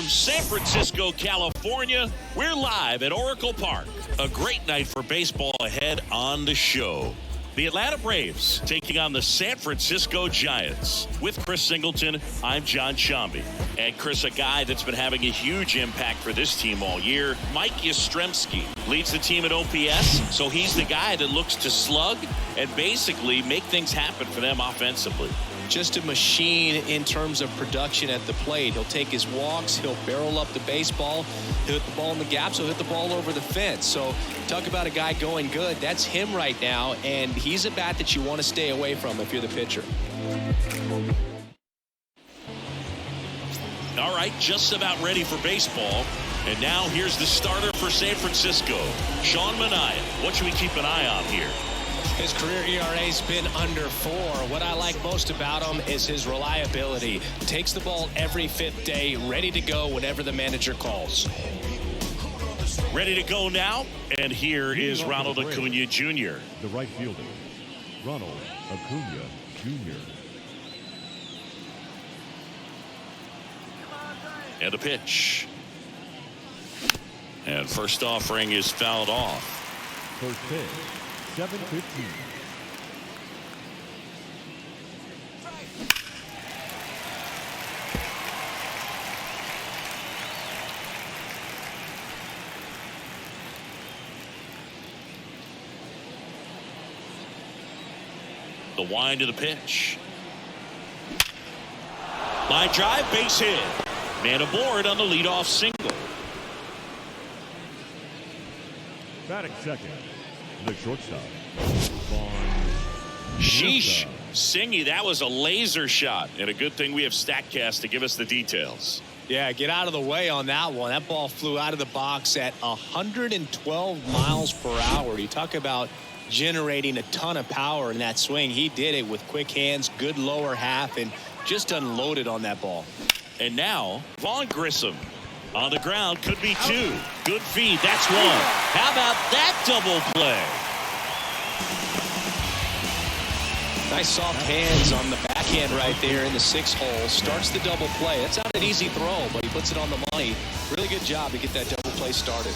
from San Francisco, California, we're live at Oracle Park. A great night for baseball ahead on the show. The Atlanta Braves taking on the San Francisco Giants. With Chris Singleton, I'm John Shambi. And Chris, a guy that's been having a huge impact for this team all year, Mike Yastrzemski, leads the team at OPS, so he's the guy that looks to slug and basically make things happen for them offensively. Just a machine in terms of production at the plate. He'll take his walks, he'll barrel up the baseball, he'll hit the ball in the gaps, he'll hit the ball over the fence. So talk about a guy going good. That's him right now, and he's a bat that you want to stay away from if you're the pitcher. All right, just about ready for baseball. And now here's the starter for San Francisco, Sean Manaea. What should we keep an eye on here? His career ERA's been under 4. What I like most about him is his reliability. Takes the ball every 5th day, ready to go whenever the manager calls. Ready to go now, and here is Ronald Acuna Jr. The right fielder, Ronald Acuna Jr. And a pitch. And first offering is fouled off. First pitch. 7:15. The wind to the pitch. Line drive, base hit. Man aboard on the leadoff single. Batting second, the shortstop. Sheesh. Singy, that was a laser shot. And a good thing we have StatCast to give us the details. Yeah, get out of the way on that one. That ball flew out of the box at 112 miles per hour. You talk about generating a ton of power in that swing. He did it with quick hands, good lower half, and just unloaded on that ball. And now, Vaughn Grissom. On the ground, could be 2. Good feed, that's 1. How about that double play? Nice soft hands on the backhand right there in the 6th hole. Starts the double play. That's not an easy throw, but he puts it on the money. Really good job to get that double play started.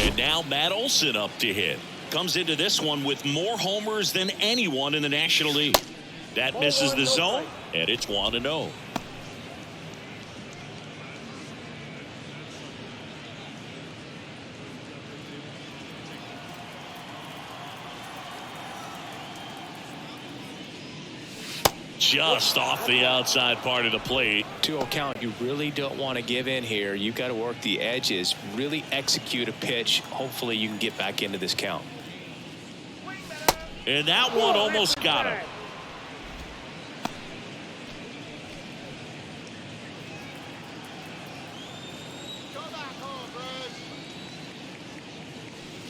And now Matt Olson up to hit. Comes into this one with more homers than anyone in the National League. That misses the zone, and it's 1-0. Just off the outside part of the plate. 2-0 count. You really don't want to give in here. You've got to work the edges, really execute a pitch. Hopefully you can get back into this count. And that one almost got him.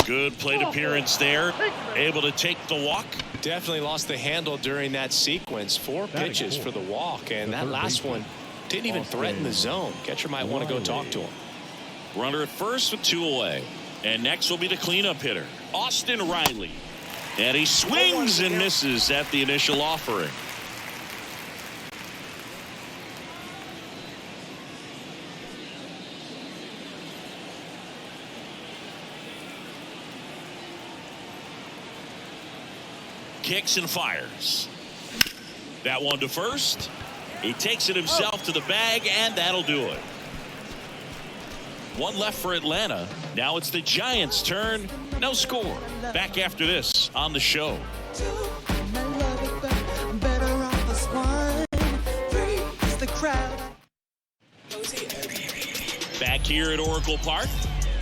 Good plate appearance there. Able to take the walk. Definitely lost the handle during that sequence. 4 pitches for the walk, and that last one didn't even threaten the zone. Catcher might want to go talk to him. Runner at first with 2 away. And next will be the cleanup hitter, Austin Riley. And he swings and misses at the initial offering. Kicks and fires. That one to first. He takes it himself to the bag, and that'll do it. 1 left for Atlanta. Now it's the Giants' turn. No score. Back after this on the show. Back here at Oracle Park.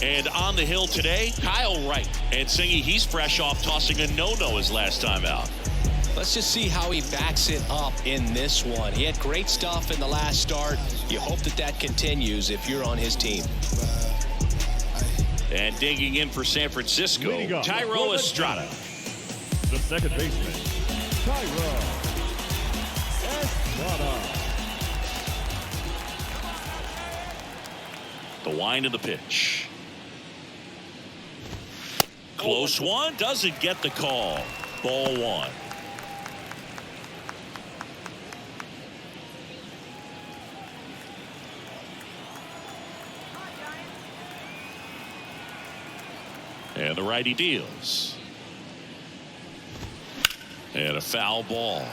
And on the hill today, Kyle Wright. And Singy, he's fresh off tossing a no-no his last time out. Let's just see how he backs it up in this one. He had great stuff in the last start. You hope that that continues if you're on his team. And digging in for San Francisco, Thairo Estrada. The second baseman, Thairo Estrada. The wind of the pitch. Close one, doesn't get the call. Ball 1. And the righty deals. And a foul ball.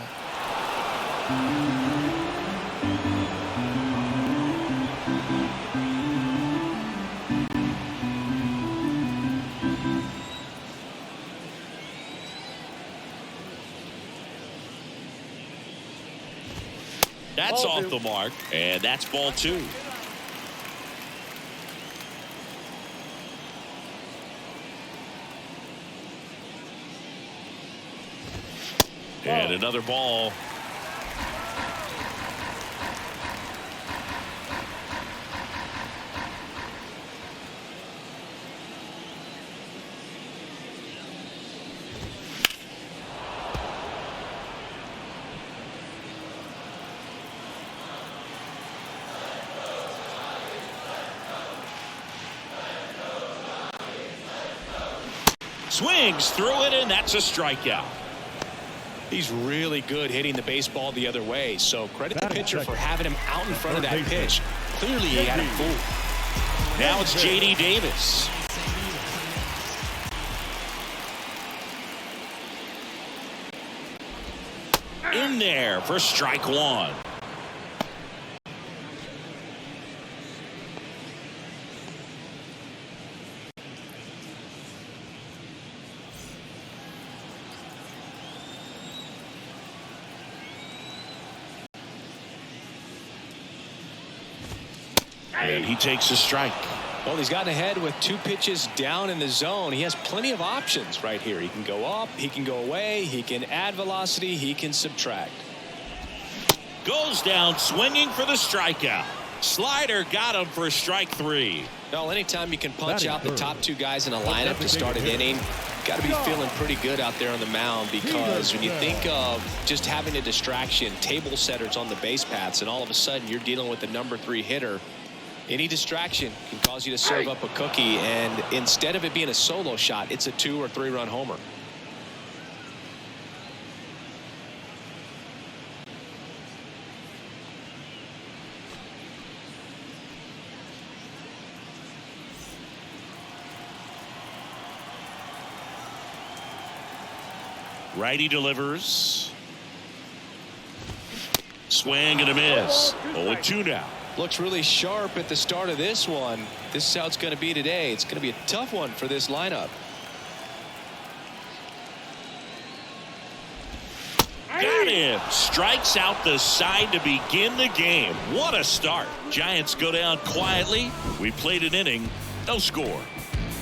That's off the mark, and that's ball 2. And another ball. Swings through it, and that's a strikeout. He's really good hitting the baseball the other way, so credit the pitcher for having him out in front of that pitch. Clearly he had him fooled. Now it's J.D. Davis. In there for strike 1. And he takes a strike. Well, he's gotten ahead with 2 pitches down in the zone. He has plenty of options right here. He can go up, he can go away, he can add velocity, he can subtract. Goes down swinging for the strikeout. Slider got him for strike 3. Well, anytime you can punch out the top 2 guys in a lineup to start an inning, got to be feeling pretty good out there on the mound, because when you think of just having a distraction, table setters on the base paths, and all of a sudden you're dealing with the number 3 hitter, any distraction can cause you to serve up a cookie, and instead of it being a solo shot, it's a 2 or 3 run homer. Righty delivers. Swing and a miss. 0-2 now. Looks really sharp at the start of this one. This is how it's going to be today. It's going to be a tough one for this lineup. Got him. Strikes out the side to begin the game. What a start. Giants go down quietly. We played an inning. No score.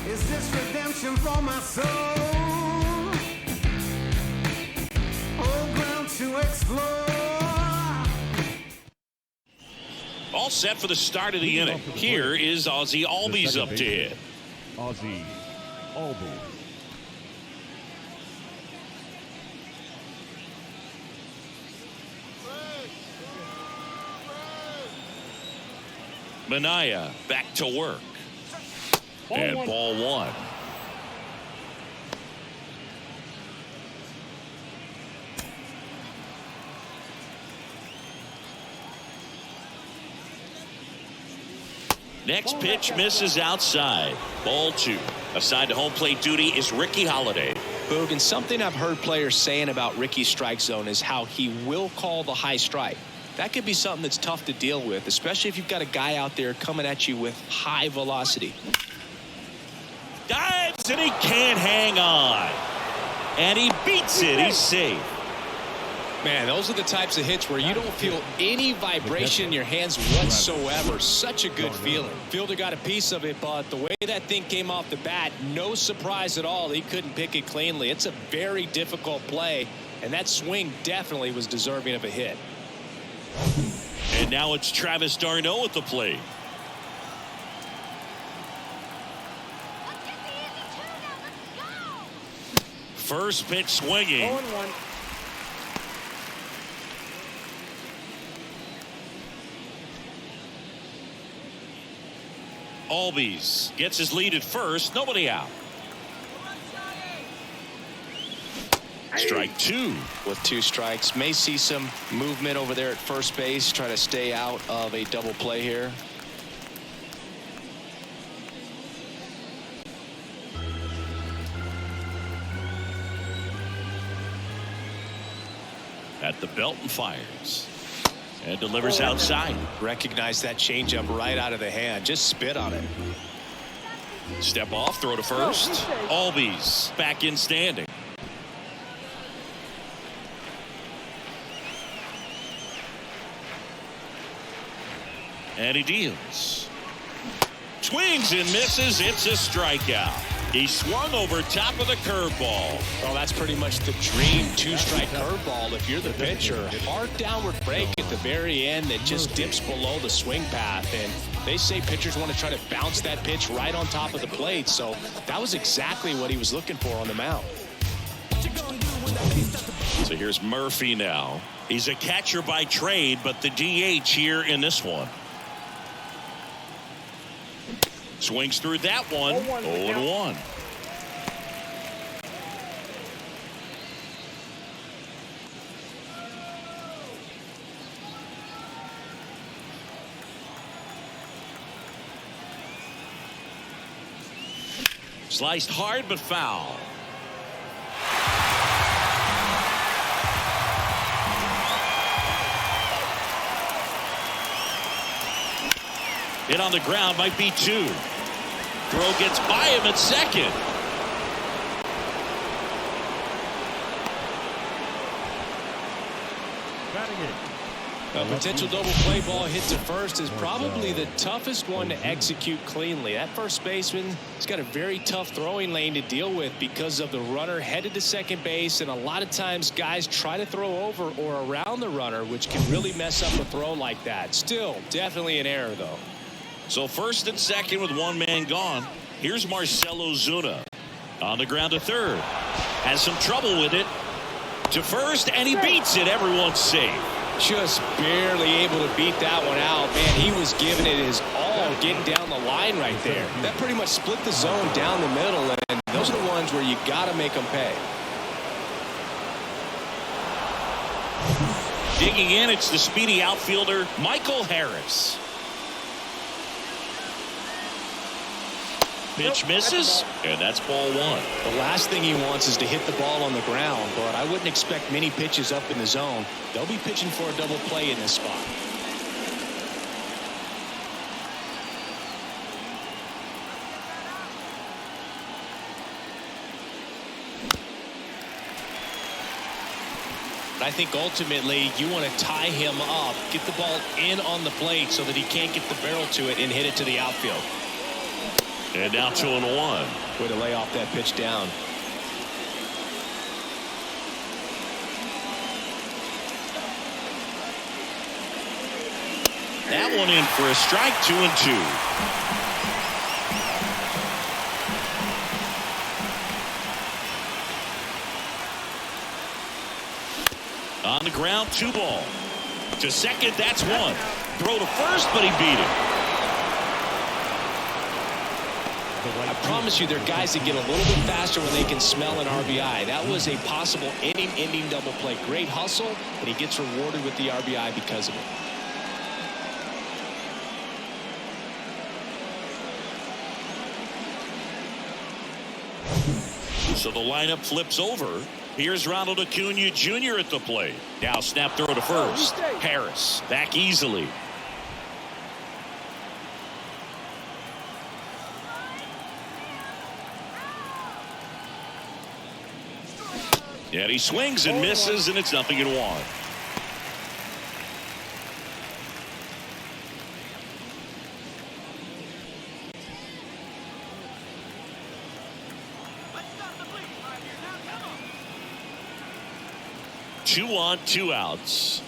Is this redemption for my soul? Old ground to explore. All set for the start of the inning. Here is Ozzie Albies up to hit. Ozzie Albies. Minaya back to work. And ball 1. Next pitch misses outside. Ball 2. Assigned to home plate duty is Ricky Holiday. Boog, and something I've heard players saying about Ricky's strike zone is how he will call the high strike. That could be something that's tough to deal with, especially if you've got a guy out there coming at you with high velocity. Dives and he can't hang on. And he beats it. He's safe. Man, those are the types of hits where you don't feel any vibration in your hands whatsoever. Such a good feeling. Fielder got a piece of it, but the way that thing came off the bat, no surprise at all. He couldn't pick it cleanly. It's a very difficult play, and that swing definitely was deserving of a hit. And now it's Travis d'Arnaud at the plate. First pitch swinging. 0-1. Albies gets his lead at first. Nobody out. Strike 2. With 2 strikes, may see some movement over there at first base, try to stay out of a double play here. at the belt and fires. And delivers outside. Recognize that changeup right out of the hand. Just spit on it. Step off, throw to first. Albies back in standing. And he deals. Swings and misses. It's a strikeout. He swung over top of the curveball. Well, that's pretty much the dream two-strike curveball if you're the pitcher. Hard downward break at the very end that just dips below the swing path. And they say pitchers want to try to bounce that pitch right on top of the plate. So that was exactly what he was looking for on the mound. So here's Murphy now. He's a catcher by trade, but the DH here in this one. Swings through that one. 0-1. Sliced hard but foul. Hit on the ground, might be two. Throw gets by him at second. A potential double play ball hit to first is probably the toughest one to execute cleanly. That first baseman has got a very tough throwing lane to deal with because of the runner headed to second base, and a lot of times guys try to throw over or around the runner, which can really mess up a throw like that. Still, definitely an error, though. So first and second with one man gone. Here's Marcell Ozuna on the ground to third. Has some trouble with it. To first, and he beats it. Everyone's safe. Just barely able to beat that one out. Man, he was giving it his all, getting down the line right there. That pretty much split the zone down the middle, and those are the ones where you got to make them pay. Digging in, it's the speedy outfielder, Michael Harris. Pitch misses, and that's ball one. The last thing he wants is to hit the ball on the ground, but I wouldn't expect many pitches up in the zone. They'll be pitching for a double play in this spot. I think ultimately you want to tie him up, get the ball in on the plate so that he can't get the barrel to it and hit it to the outfield. And now 2-1. Way to lay off that pitch down. That one in for a strike. 2-2. On the ground, 2 ball. To second, that's 1. Throw to first, but he beat it. I promise you, there are guys that get a little bit faster when they can smell an RBI. That was a possible inning-ending double play. Great hustle, and he gets rewarded with the RBI because of it. So the lineup flips over. Here's Ronald Acuna Jr. at the plate. Now snap throw to first. Harris back easily. And he swings and misses, and it's 0-1. Two on, 2 outs.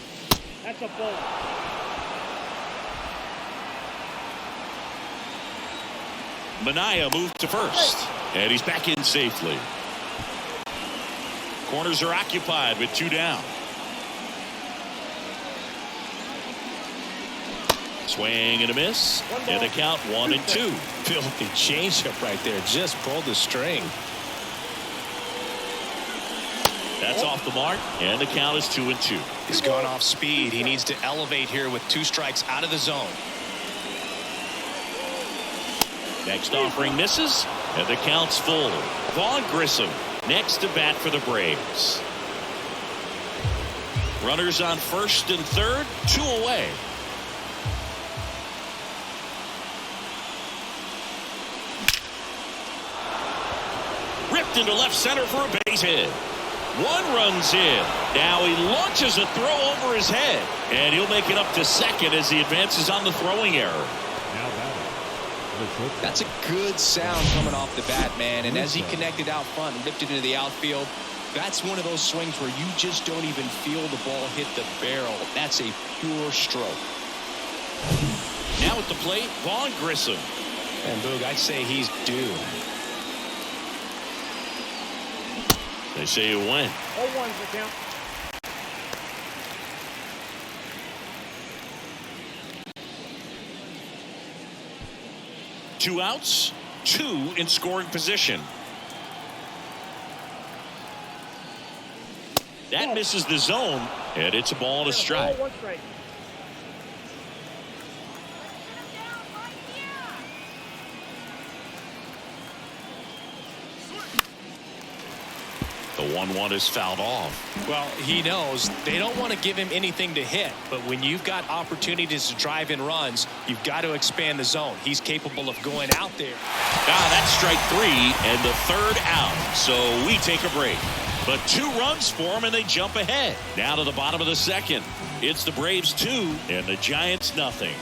That's a ball. Manaea moved to first, and he's back in safely. Corners are occupied with 2 down. Swing and a miss, and the count 1-2. Filthy changeup right there. Just pulled the string. That's off the mark, and the count is 2-2. He's gone off speed. He needs to elevate here with 2 strikes out of the zone. Next offering misses, and the count's full. Vaughn Grissom next to bat for the Braves. Runners on first and third, 2 away. Ripped into left center for a base hit. 1 runs in. Now he launches a throw over his head, and he'll make it up to second as he advances on the throwing error. That's a good sound coming off the bat, man. And as he connected out front and ripped it into the outfield, that's one of those swings where you just don't even feel the ball hit the barrel. That's a pure stroke. Now at the plate, Vaughn Grissom. And Boog, I'd say he's due. They say you win. 0-1's the count. Two outs, 2 in scoring position. That misses the zone, and it's a ball and a strike. 1 strike. The 1-1 is fouled off. Well, he knows they don't want to give him anything to hit, but when you've got opportunities to drive in runs, you've got to expand the zone. He's capable of going out there. That's strike 3 and the 3rd out. So we take a break. But 2 runs for him, and they jump ahead. Now to the bottom of the 2nd. It's the Braves 2 and the Giants nothing.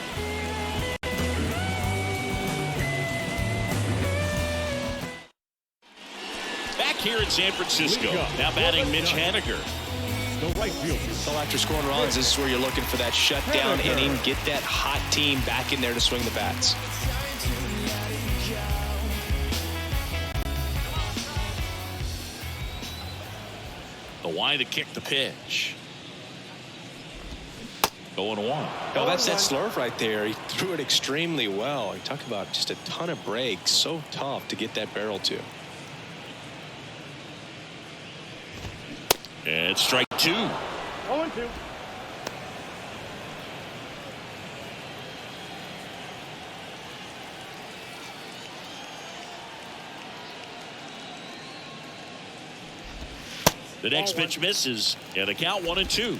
Here in San Francisco, now batting Mitch Haniger. The right fielder. So after scoring runs, this is where you're looking for that shutdown inning, get that hot team back in there to swing the bats. The wind to kick the pitch. 0-1. Oh, that's that slurve right there. He threw it extremely well. You talk about just a ton of breaks. So tough to get that barrel to. And strike 2. 0-2. The next pitch misses, and the count 1-2.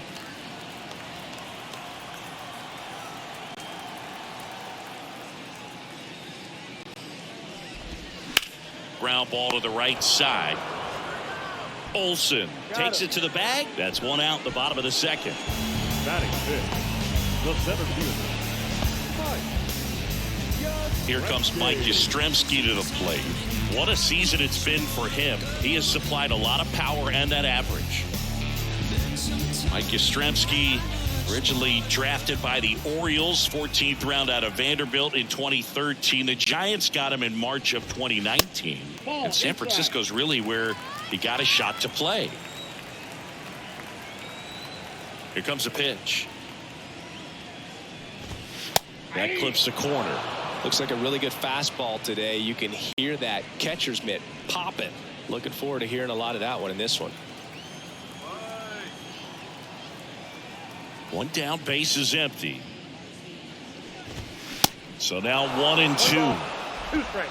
Ground ball to the right side. Olsen takes it to the bag. That's 1 out in the bottom of the 2nd. Batting fifth, the center fielder. Here comes Mike Yastrzemski to the plate. What a season it's been for him. He has supplied a lot of power and that average. Mike Yastrzemski, originally drafted by the Orioles, 14th round out of Vanderbilt in 2013. The Giants got him in March of 2019. And San Francisco's really where he got a shot to play. Here comes a pitch. That clips the corner. Looks like a really good fastball today. You can hear that catcher's mitt popping. Looking forward to hearing a lot of that one in this one. 1 down, base is empty. So now 1-2. 2 strikes.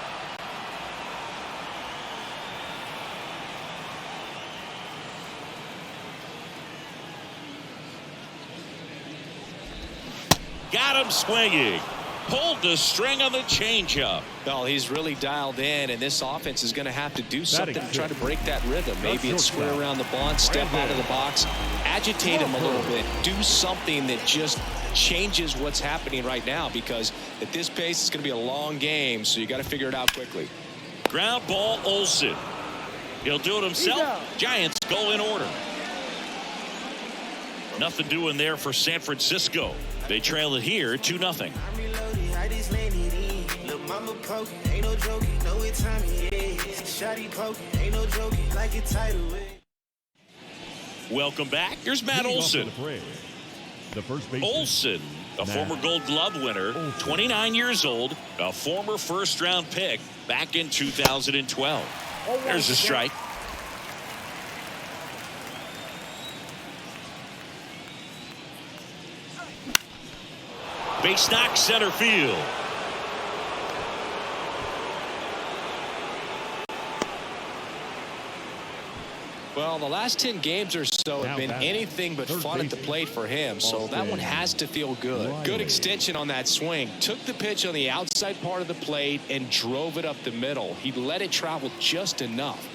Got him swinging. Pulled the string on the changeup. Well, he's really dialed in, and this offense is going to have to do something to try to break that rhythm. Maybe it's square around the bunt, step out of the box, agitate him a little bit, do something that just changes what's happening right now, because at this pace, it's going to be a long game, so you got to figure it out quickly. Ground ball, Olsen. He'll do it himself. Giants go in order. Nothing doing there for San Francisco. They trail it here 2-0. Welcome back. Here's Matt Olsen. The first baseman. Olsen, a former Gold Glove winner, 29 years old, a former first-round pick back in 2012. There's a strike. Base knock, center field. Well, the last 10 games or so have been anything but fun at the plate for him, so that one has to feel good. Good extension on that swing. Took the pitch on the outside part of the plate and drove it up the middle. He let it travel just enough.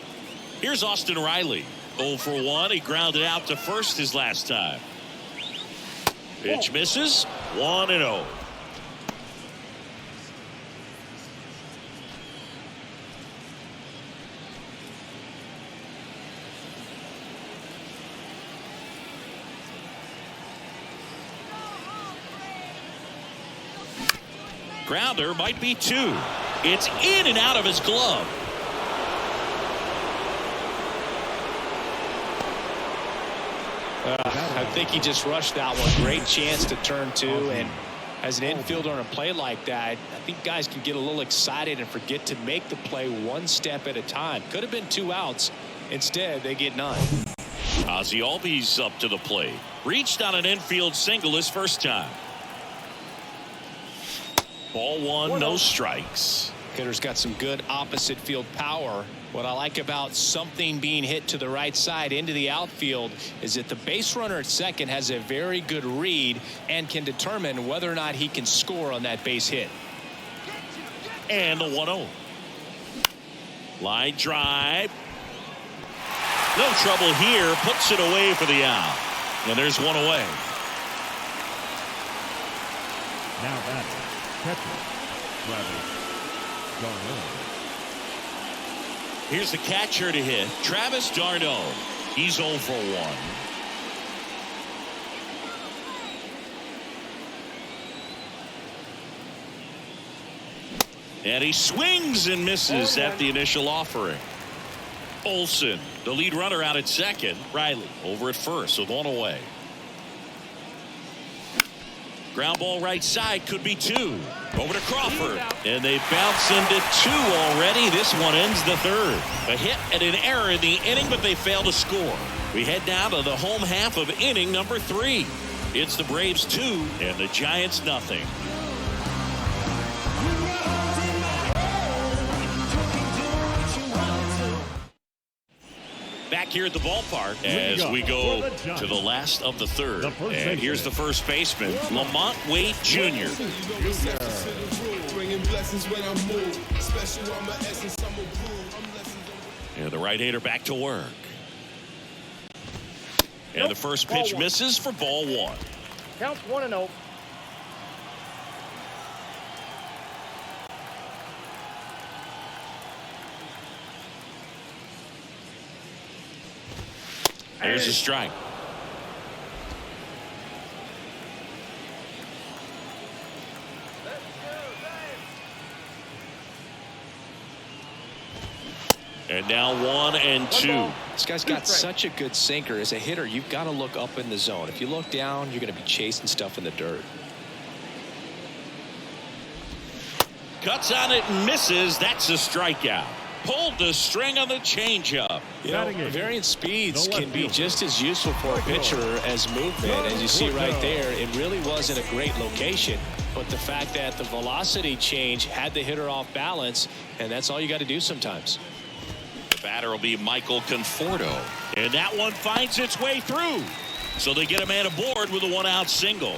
Here's Austin Riley. 0 for 1. He grounded out to first his last time. Pitch misses. 1-0. Grounder might be 2. It's in and out of his glove. I think he just rushed that one. Great chance to turn 2, and as an infielder on a play like that, I think guys can get a little excited and forget to make the play one step at a time. Could have been 2 outs. Instead, they get none. Ozzie Albies up to the plate. Reached on an infield single his first time. Ball 1, no strikes. Hitter's got some good opposite field power. What I like about something being hit to the right side into the outfield is that the base runner at second has a very good read and can determine whether or not he can score on that base hit. And the 1-0. Line drive. No trouble here. Puts it away for the out. And there's one away. Now batting, catcher, Travis d'Arnaud. Here's the catcher to hit, Travis d'Arnaud. He's 0 for 1. And he swings and misses at the initial offering. Olsen, the lead runner, out at second. Riley over at first with 1 away. Ground ball right side, could be 2. Over to Crawford, and they bounce into 2 already. This one ends the 3rd. A hit and an error in the inning, but they fail to score. We head down to the home half of inning number 3. It's the Braves 2 and the Giants nothing. Back here at the ballpark as we go to the last of the 3rd. And here's the first baseman, Lamont Wade Jr. And the right-hander back to work. And the first pitch misses for ball 1. Counts 1-0. There's a strike. And now 1-2. This guy's got such a good sinker. As a hitter, you've got to look up in the zone. If you look down, you're going to be chasing stuff in the dirt. Cuts on it and misses. That's a strikeout. Pulled the string on the changeup. You know, variant speeds can be just as useful for a pitcher as movement. As you see right there, it really wasn't a great location. But the fact that the velocity change had the hitter off balance, and that's all you got to do sometimes. The batter will be Michael Conforto. And that one finds its way through. So they get a man aboard with a 1-out single.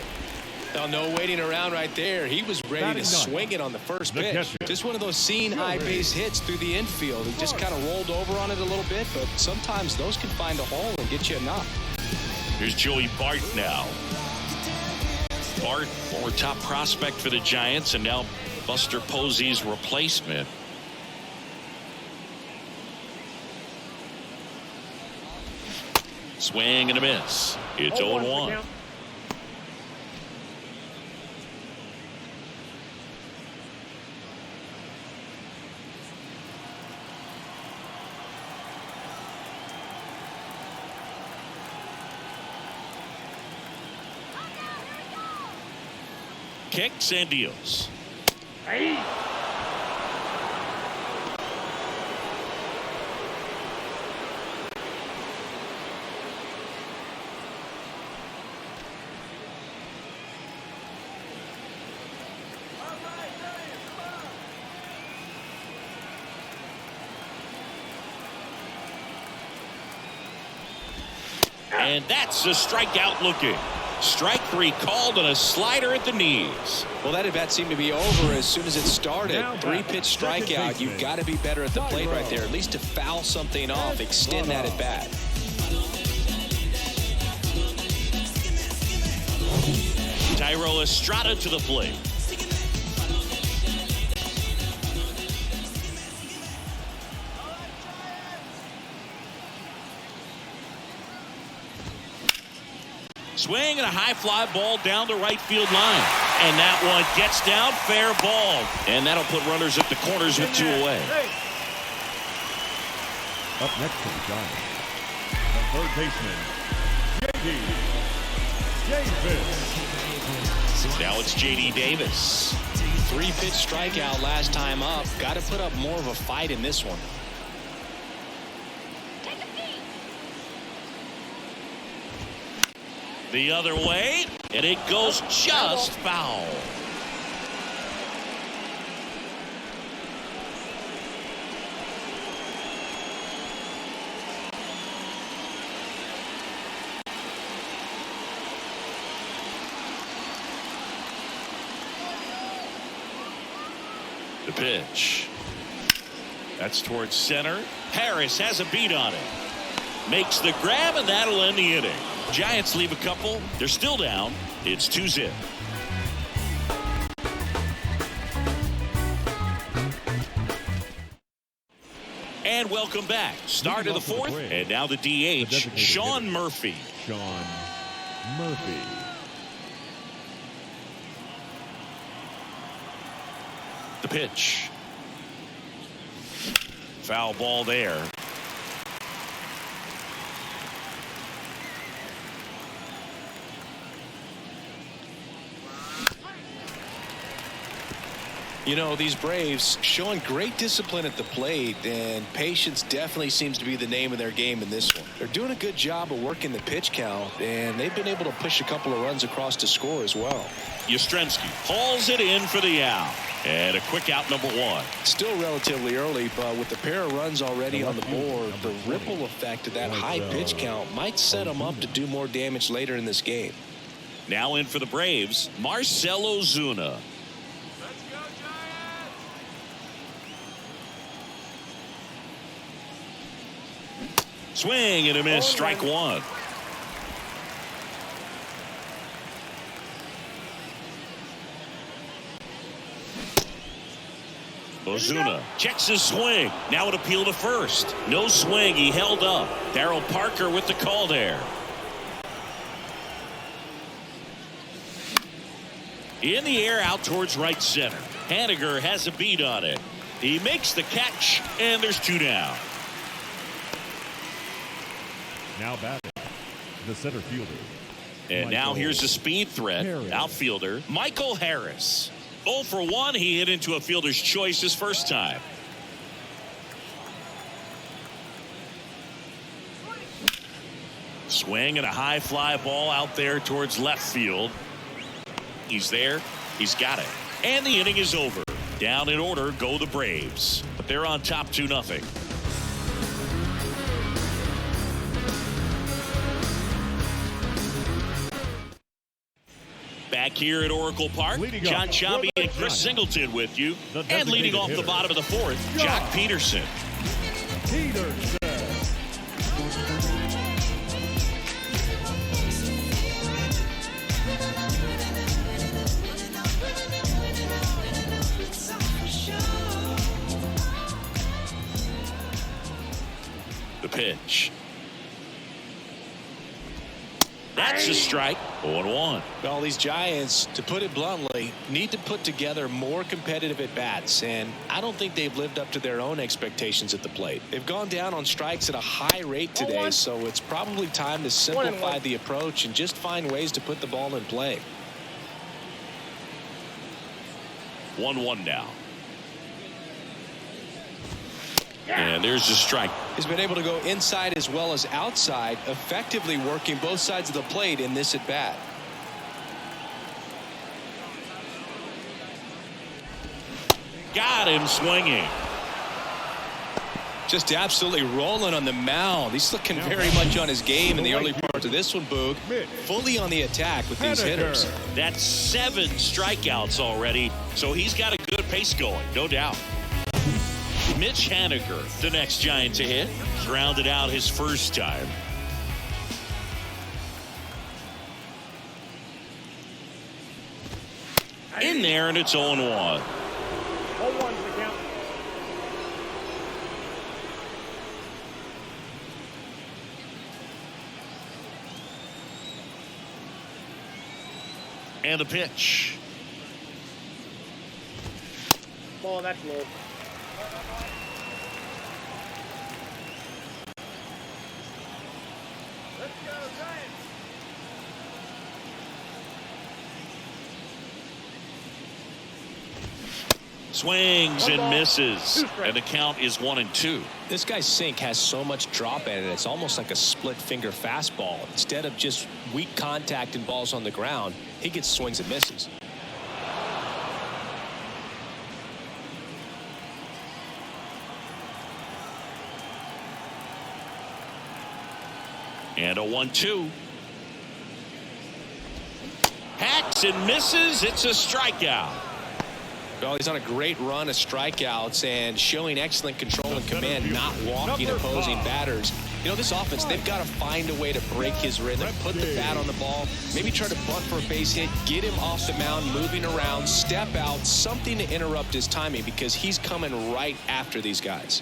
Now, no waiting around right there. He was ready to swing it on the first pitch. Just one of those seeing eye base hits through the infield. He just kind of rolled over on it a little bit, but sometimes those can find a hole and get you a knock. Here's Joey Bart now. Bart, former top prospect for the Giants, and now Buster Posey's replacement. Swing and a miss. It's 0-1. Kicks and deals. Hey. And that's a strikeout looking. Strike 3 called on a slider at the knees. Well, that at-bat seemed to be over as soon as it started. 3-pitch strikeout. You've got to be better at the plate right there, at least to foul something off, extend that at-bat. Tyro Estrada to the plate. Swing and a high fly ball down the right field line. And that one gets down, fair ball. And that'll put runners at the corners with 2 away. Up next to the Giants, the third baseman, J.D. Davis. Now it's J.D. Davis. 3-pitch strikeout last time up. Got to put up more of a fight in this one. The other way, and it goes just foul. The pitch. That's towards center. Harris has a beat on it. Makes the grab, and that'll end the inning. Giants leave a couple. They're still down. It's 2-0. And welcome back. Start of the 4th. And now the DH, Sean Murphy. Sean Murphy. The pitch. Foul ball there. You know, these Braves showing great discipline at the plate, and patience definitely seems to be the name of their game in this one. They're doing a good job of working the pitch count, and they've been able to push a couple of runs across to score as well. Yastrzemski hauls it in for the out. And a quick out, number 1. Still relatively early, but with a pair of runs already on the board, the ripple effect of that high pitch count might set them up to do more damage later in this game. Now in for the Braves, Marcell Ozuna. Swing and a miss, strike 1. Ozuna checks his swing. Now an appeal to first. No swing. He held up. Darryl Parker with the call there. In the air out towards right center. Haniger has a beat on it. He makes the catch, and there's 2 down. Now batting, the center fielder. And now here's a speed threat. Harris. Outfielder Michael Harris. 0 for 1. He hit into a fielder's choice his first time. Swing and a high fly ball out there towards left field. He's there. He's got it. And the inning is over. Down in order go the Braves. But they're on top 2-0. Back here at Oracle Park, John Sciambi and Chris Singleton with you. And leading off the bottom of the 4th, Jock Peterson. The pitch. That's a strike. 0-1. Well, these Giants, to put it bluntly, need to put together more competitive at-bats, and I don't think they've lived up to their own expectations at the plate. They've gone down on strikes at a high rate today, so it's probably time to simplify the approach and just find ways to put the ball in play. 1-1 now. And there's a strike. He's been able to go inside as well as outside, effectively working both sides of the plate in this at-bat. Got him swinging. Just absolutely rolling on the mound. He's looking very much on his game in the early part To this one, Boog, fully on the attack with these hitters. That's 7 strikeouts already, so he's got a good pace going, no doubt. Mitch Haniger, the next Giant to hit, grounded out his first time. In there, and it's 0-1. 0-1's the count. And the pitch. Ball, that's low. Let's go, Giants. Swings and misses, and the count is 1-2. This guy's sink has so much drop in it, it's almost like a split finger fastball. Instead of just weak contact and balls on the ground, he gets swings and misses. And a 1-2. Hacks and misses. It's a strikeout. Well, he's on a great run of strikeouts and showing excellent control and command, not walking opposing batters. You know, this offense, they've got to find a way to break his rhythm, put the bat on the ball, maybe try to bunt for a base hit, get him off the mound, moving around, step out, something to interrupt his timing because he's coming right after these guys.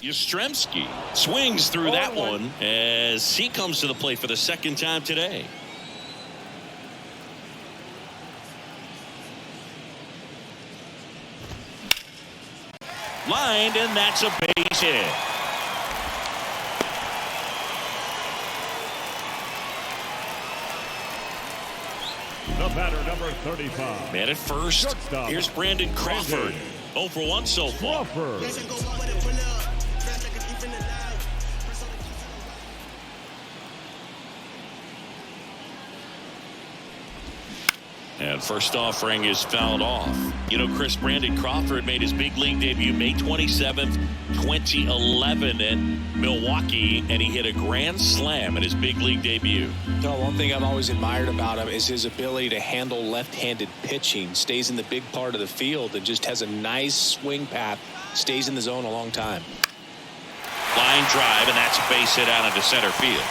Yastrzemski swings through that one as he comes to the plate for the second time today. Lined, and that's a base hit. The batter, number 35. Man at first. Shortstop. Here's Brandon Crawford. 0 for 1 so far. Crawford. And first offering is fouled off. You know, Chris, Brandon Crawford made his big league debut May 27th, 2011 in Milwaukee, and he hit a grand slam in his big league debut. No, one thing I've always admired about him is his ability to handle left-handed pitching. Stays in the big part of the field and just has a nice swing path. Stays in the zone a long time. Line drive, and that's a base hit out into center field.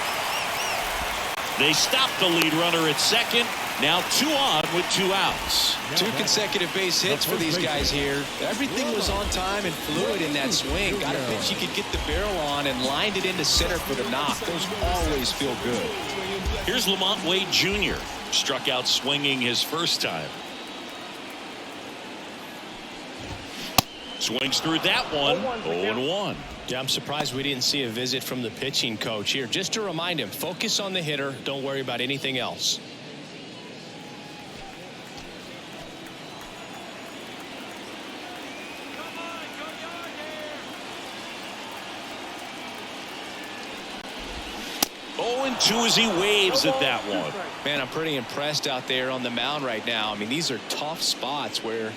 They stop the lead runner at second. Now 2 on with 2 outs. 2 consecutive base hits for these guys here. Everything was on time and fluid in that swing. Got a pitch he could get the barrel on and lined it into center for the knock. Those always feel good. Here's Lamont Wade Jr. Struck out swinging his first time. Swings through that one. 0-1. Yeah, I'm surprised we didn't see a visit from the pitching coach here. Just to remind him, focus on the hitter. Don't worry about anything else. And 2 as he waves at that one. Man, I'm pretty impressed out there on the mound right now. I mean, these are tough spots where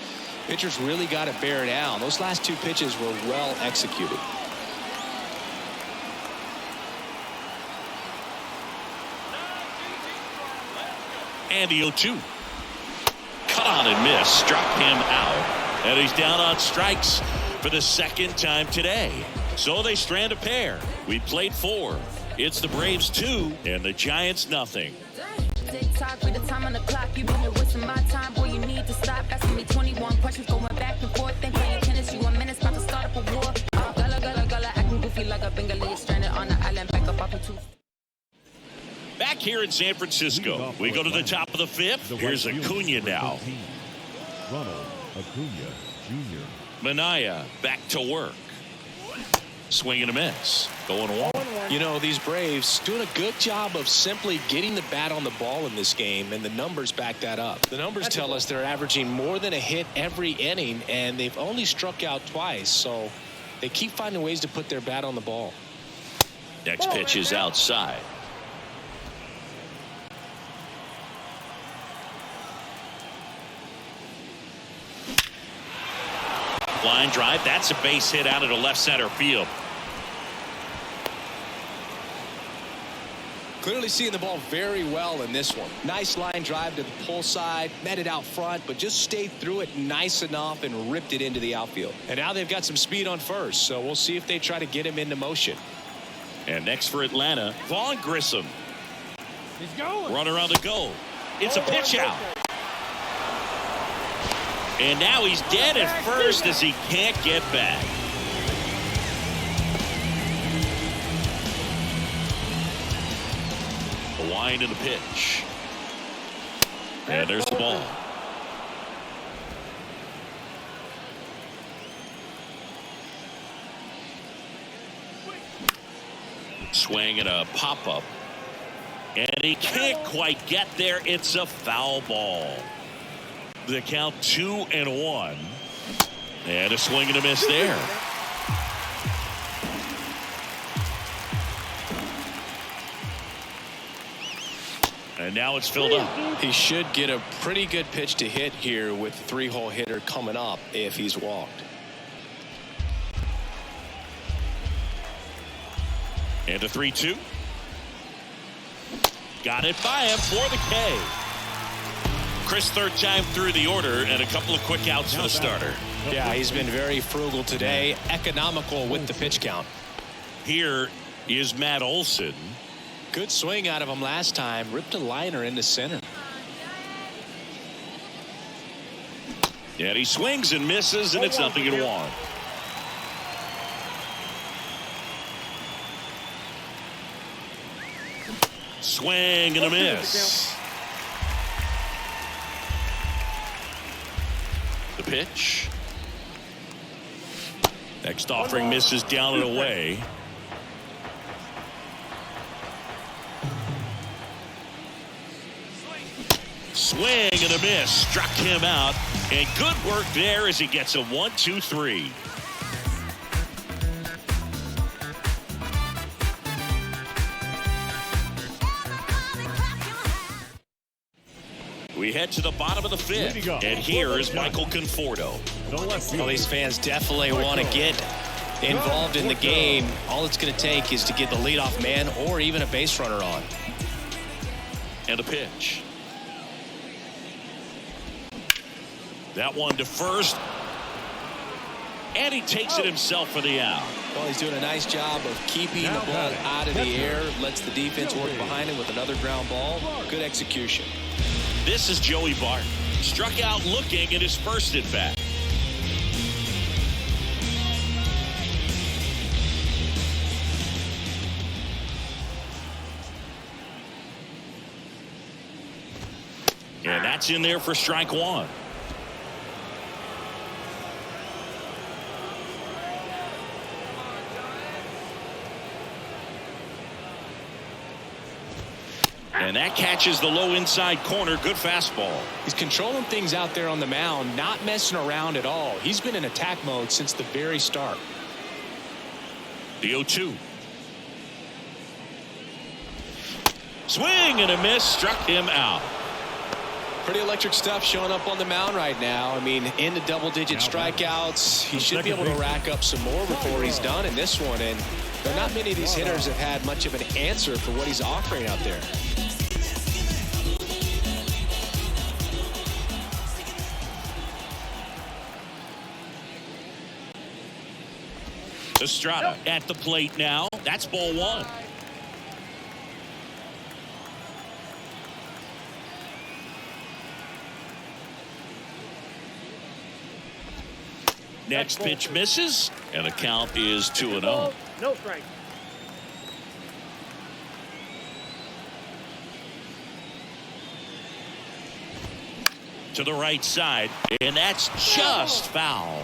pitchers really got to bear down. Those last 2 pitches were well executed. And the 0-2. Cut on and miss. Struck him out. And he's down on strikes for the second time today. So they strand a pair. We played 4. It's the Braves 2 and the Giants nothing. Tick-tock, read the time on the clock. You've been here wasting my time. Boy, you need to stop asking me 21 questions, going back and forth. Then playing tennis, you 1 minute, about to start up a war. Gullah, acting goofy like a Bengali stranded on the island. Back up off the 2. Back here in San Francisco, we go to the top of the 5th. Here's Acuna now. Ronald Acuna Jr. Minaya back to work. Swing and a miss. Going 1. You know, these Braves doing a good job of simply getting the bat on the ball in this game, and the numbers back that up. The numbers tell us they're averaging more than a hit every inning, and they've only struck out twice, so they keep finding ways to put their bat on the ball. Next pitch is outside. Line drive. That's a base hit out into left center field. Clearly seeing the ball very well in this one. Nice line drive to the pull side, met it out front, but just stayed through it nice enough and ripped it into the outfield. And now they've got some speed on first, so we'll see if they try to get him into motion. And next for Atlanta, Vaughn Grissom. He's going. Runner on the goal. It's a pitch out. And now he's dead at first as he can't get back. The wind and the pitch. And there's the ball. Swing and a pop-up. And he can't quite get there. It's a foul ball. The count 2-1. And a swing and a miss there. And now it's filled up. He should get a pretty good pitch to hit here with the three-hole hitter coming up if he's walked. And a 3-2. Got it by him for the K. Chris, third time through the order and a couple of quick outs for the starter. Yeah, he's been very frugal today, economical with the pitch count. Here is Matt Olson. Good swing out of him last time. Ripped a liner into center. And he swings and misses, and it's 0-1. Swing and a miss. The pitch. Next offering misses down and away. Swing and a miss. Struck him out. And good work there as he gets a 1-2-3. We head to the bottom of the fifth. And here is Michael Conforto. Well, these fans definitely want to get involved in the game. All it's going to take is to get the leadoff man or even a base runner on. And a pitch. That one to first. And he takes it himself for the out. Well, he's doing a nice job of keeping the ball out of the air. Lets the defense work behind him with another ground ball. Good execution. This is Joey Bart. Struck out looking at his first at bat. And that's in there for strike one. And that catches the low inside corner. Good fastball. He's controlling things out there on the mound, not messing around at all. He's been in attack mode since the very start. The 0-2. Swing and a miss. Struck him out. Pretty electric stuff showing up on the mound right now. I mean, into double-digit strikeouts. He should be able to rack up some more before he's done in this one. And not many of these hitters have had much of an answer for what he's offering out there. Estrada at the plate now. That's ball one. Next pitch misses, and the count is 2-0. No strike. To the right side, and that's just foul.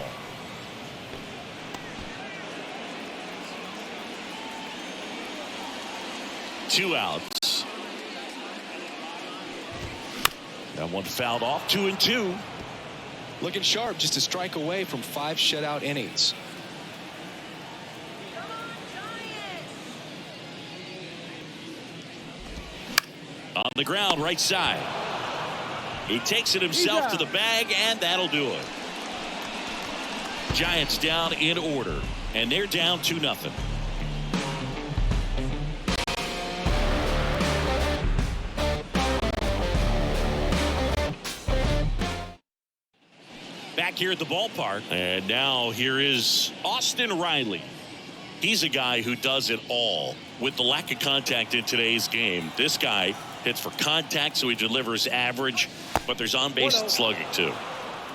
Two outs. That one fouled off. 2-2. Looking sharp, just a strike away from 5 shutout innings. On the ground, right side. He takes it himself to the bag, and that'll do it. Giants down in order, and they're down 2-0. Back here at the ballpark. And now here is Austin Riley. He's a guy who does it all. With the lack of contact in today's game, this guy hits for contact, so he delivers average, but there's on-base slugging too.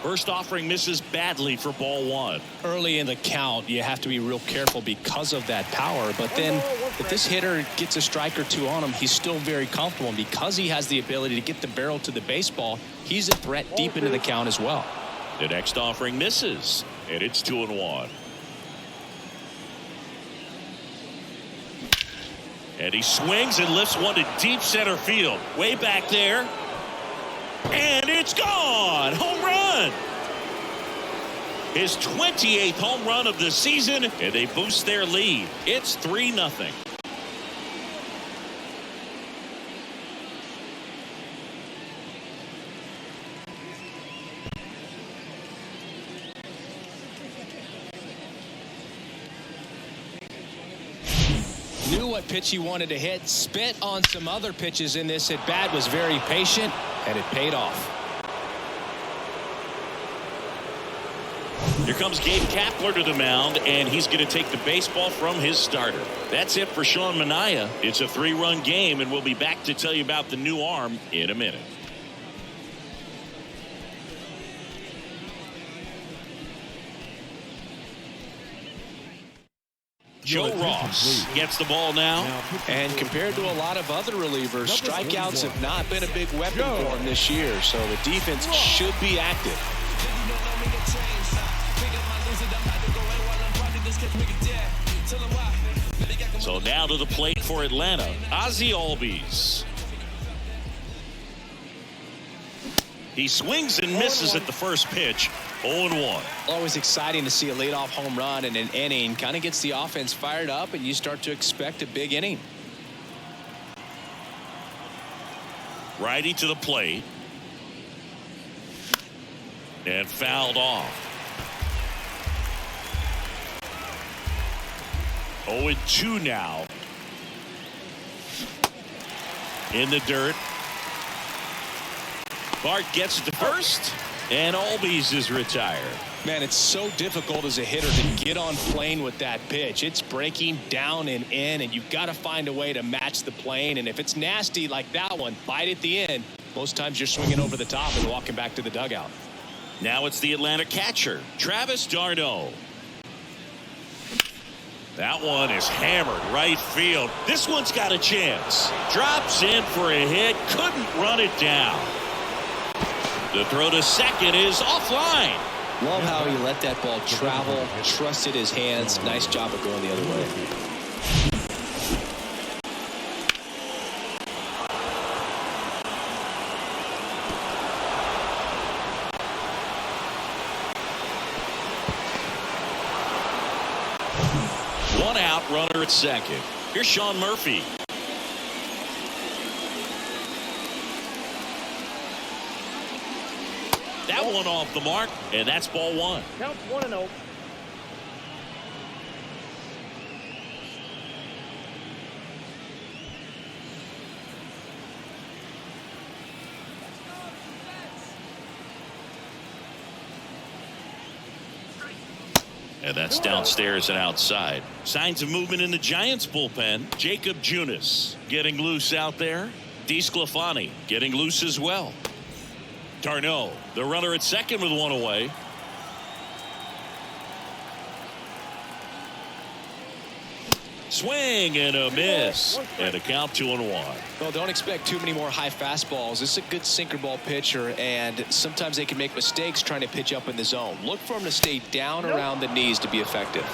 First offering misses badly for ball one. Early in the count, you have to be real careful because of that power. But then if this hitter gets a strike or two on him, he's still very comfortable. And because he has the ability to get the barrel to the baseball, he's a threat deep into the count as well. The next offering misses, and it's 2-1. And he swings and lifts one to deep center field. Way back there. And it's gone. Home run. His 28th home run of the season, and they boost their lead. It's 3-0. Knew what pitch he wanted to hit, spit on some other pitches in this at bat, was very patient, and it paid off. Here comes Gabe Kapler to the mound, and he's going to take the baseball from his starter. That's it for Sean Manaea. It's a 3-run game, and we'll be back to tell you about the new arm in a minute. Joe Ross gets the ball now. And compared to a lot of other relievers, strikeouts have not been a big weapon for him this year, so the defense should be active. So now to the plate for Atlanta, Ozzie Albies. He swings and misses at the first pitch. 0-1. Always exciting to see a leadoff home run in an inning. Kind of gets the offense fired up, and you start to expect a big inning. Righty to the plate. And fouled off. 0-2 now. In the dirt. Bart gets it to first, and Albies is retired. Man, it's so difficult as a hitter to get on plane with that pitch. It's breaking down and in, and you've got to find a way to match the plane. And if it's nasty like that one, bite at the end, most times you're swinging over the top and walking back to the dugout. Now it's the Atlanta catcher, Travis d'Arnaud. That one is hammered right field. This one's got a chance. Drops in for a hit, couldn't run it down. The throw to second is offline. Love how he let that ball travel, trusted his hands. Nice job of going the other way. One out, runner at second. Here's Sean Murphy. That one off the mark, and that's ball one. Count 1-0. And that's downstairs and outside. Signs of movement in the Giants bullpen. Jacob Junis getting loose out there. DeSclafani getting loose as well. d'Arnaud, the runner at second with one away. Swing and a miss, and a count 2-1. Well, don't expect too many more high fastballs. This is a good sinker ball pitcher, and sometimes they can make mistakes trying to pitch up in the zone. Look for him to stay down around the knees to be effective.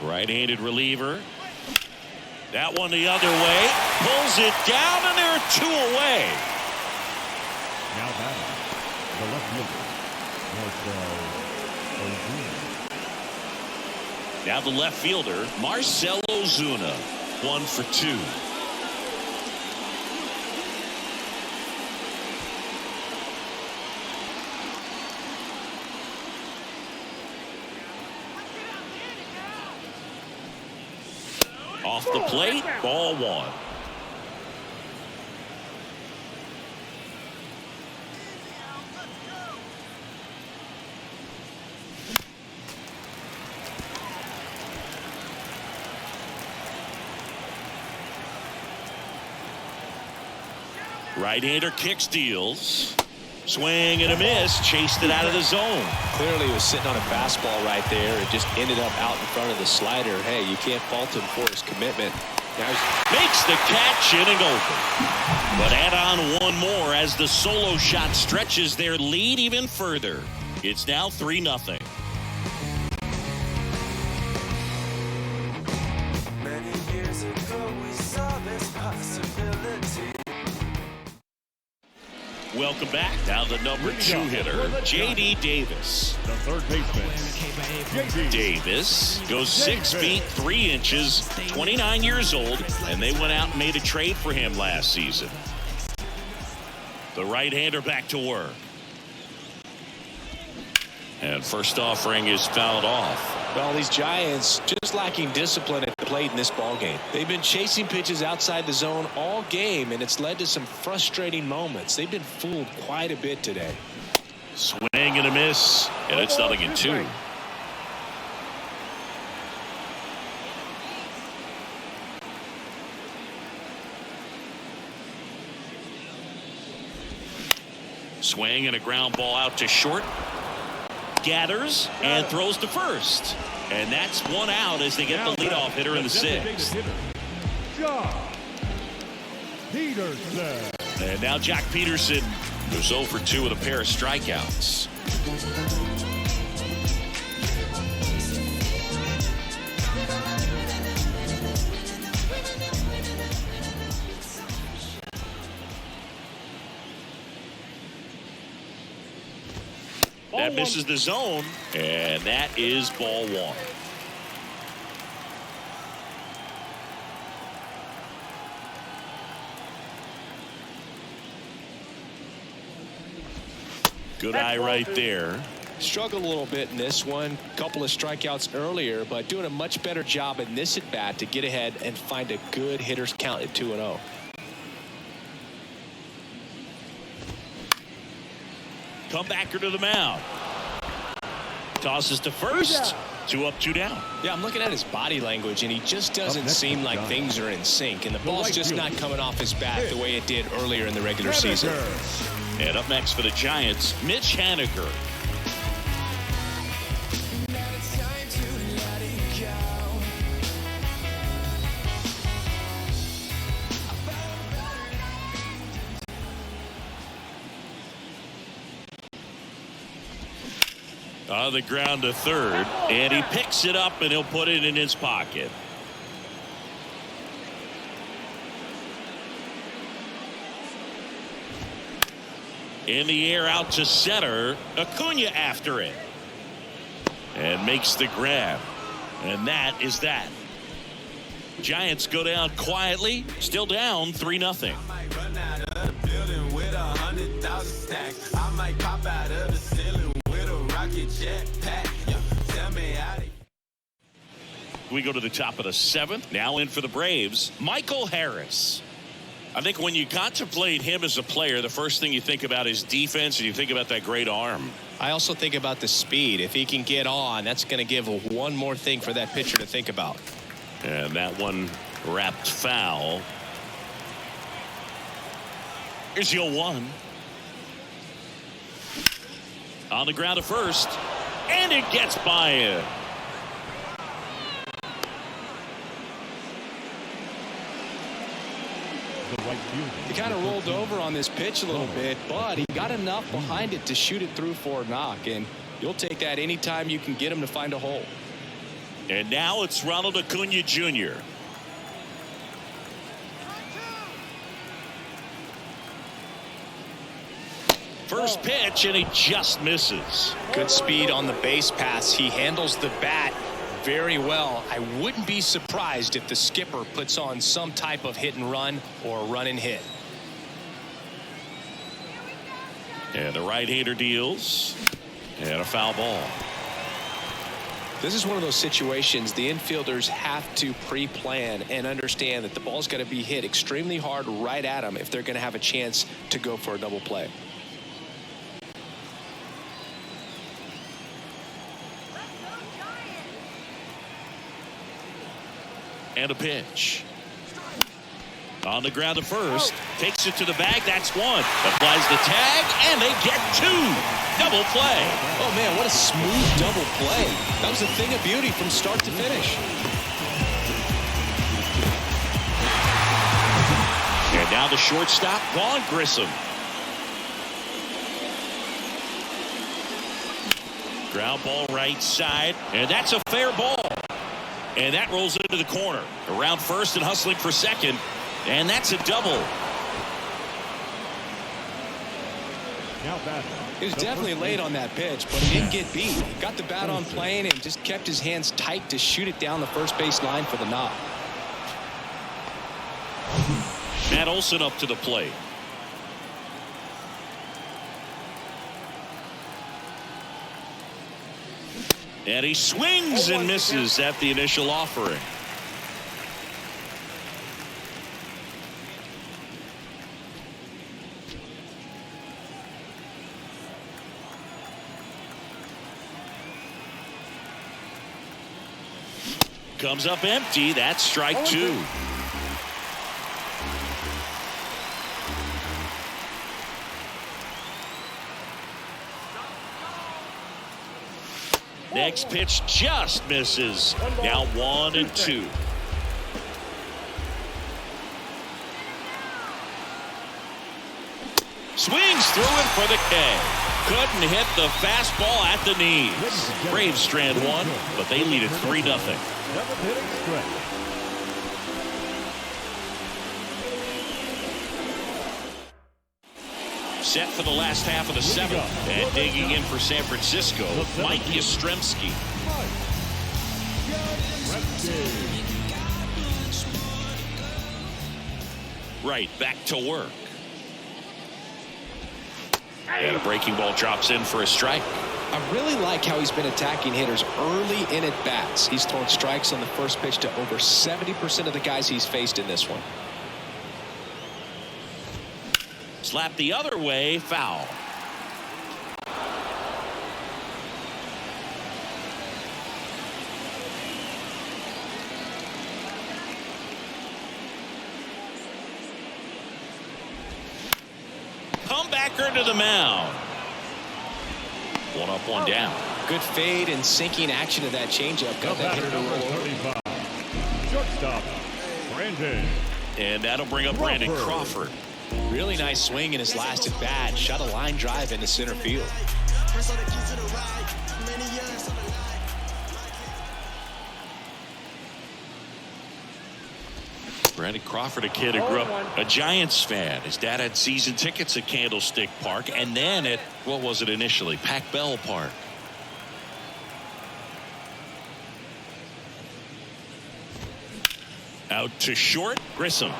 Right-handed reliever. That one the other way. Pulls it down, and there are two away. Now batting, the left fielder, Marcell Ozuna. Now the left fielder, Marcell Ozuna. 1 for 2. Off the plate, ball one. Right-hander kicks, deals. Swing and a miss. Chased it out of the zone. Clearly, he was sitting on a fastball right there. It just ended up out in front of the slider. Hey, you can't fault him for his commitment. Makes the catch, inning over. But add on one more as the solo shot stretches their lead even further. It's now 3-0. Many years ago we saw this possibility. Welcome back. Now the number 2 hitter, J.D. Davis. The third baseman, Davis goes 6 feet 3 inches, 29 years old, and they went out and made a trade for him last season. The right-hander back to work. And first offering is fouled off. Well, these Giants just lacking discipline at the plate in this ballgame. They've been chasing pitches outside the zone all game, and it's led to some frustrating moments. They've been fooled quite a bit today. Swing and a miss, and it's 0-2. Swing and a ground ball out to short. Gathers and throws to first. And that's one out as they get the leadoff hitter in the 6th. Jock Peterson. And now Jock Peterson goes 0 for 2 with a pair of strikeouts. That misses the zone, and that is ball 1. Good eye right there. Struggled a little bit in this one. Couple of strikeouts earlier, but doing a much better job in this at bat to get ahead and find a good hitter's count at 2-0. Comebacker to the mound. Tosses to first. 2 up, 2 down. Yeah, I'm looking at his body language, and he just doesn't seem like things are in sync, and the ball's just not coming off his bat the way it did earlier in the regular season. And up next for the Giants, Mitch Haniger. On the ground to third, and he picks it up and he'll put it in his pocket. In the air out to center, Acuna after it and makes the grab, and that is that. Giants go down quietly, still down 3-0. We go to the top of the 7th. Now in for the Braves, Michael Harris. I think when you contemplate him as a player, the first thing you think about is defense, and you think about that great arm. I also think about the speed. If he can get on, that's going to give one more thing for that pitcher to think about. And that one wrapped foul. Here's the 0-1. On the ground to first, and it gets by him. He kind of rolled over on this pitch a little bit, but he got enough behind it to shoot it through for a knock, and you'll take that anytime you can get him to find a hole. And now it's Ronald Acuna Jr. First pitch, and he just misses. Good speed on the base pass. He handles the bat very well. I wouldn't be surprised if the skipper puts on some type of hit and run or run and hit. And the right-hander deals, and a foul ball. This is one of those situations the infielders have to pre-plan and understand that the ball's got to be hit extremely hard right at them if they're going to have a chance to go for a double play. And a pitch. On the ground to first. Takes it to the bag. That's one. Applies the tag, and they get two. Double play. Oh, man, what a smooth double play. That was a thing of beauty from start to finish. And now the shortstop, Vaughn Grissom. Ground ball right side, and that's a fair ball. And that rolls into the corner. Around first and hustling for second, and that's a double. Now batting. He was definitely late on that pitch, but he didn't get beat. Got the bat on plane and just kept his hands tight to shoot it down the first base line for the knock. Matt Olson up to the plate. And he swings and misses at the initial offering. Comes up empty. That's strike two. Next pitch just misses. Now 1-2. Swings through it for the K. Couldn't hit the fastball at the knees. Braves strand one, but they lead it 3-0. Seventh inning stretch. Set for the last half of the seventh. And digging in for San Francisco, Mike Yastrzemski. Right, back to work. And a breaking ball drops in for a strike. I really like how he's been attacking hitters early in at bats. He's thrown strikes on the first pitch to over 70% of the guys he's faced in this one. Slap the other way, foul. Comebacker to the mound. One up, one down. Good fade and sinking action of that changeup. Got that hitter to roll. Shortstop, Brandon. And that'll bring up Brandon Crawford. Really nice swing in his last at bat. Shot a line drive into center field. Brandon Crawford, a kid who grew up a Giants fan. His dad had season tickets at Candlestick Park and then at, what was it initially, Pac Bell Park. Out to short, Grissom.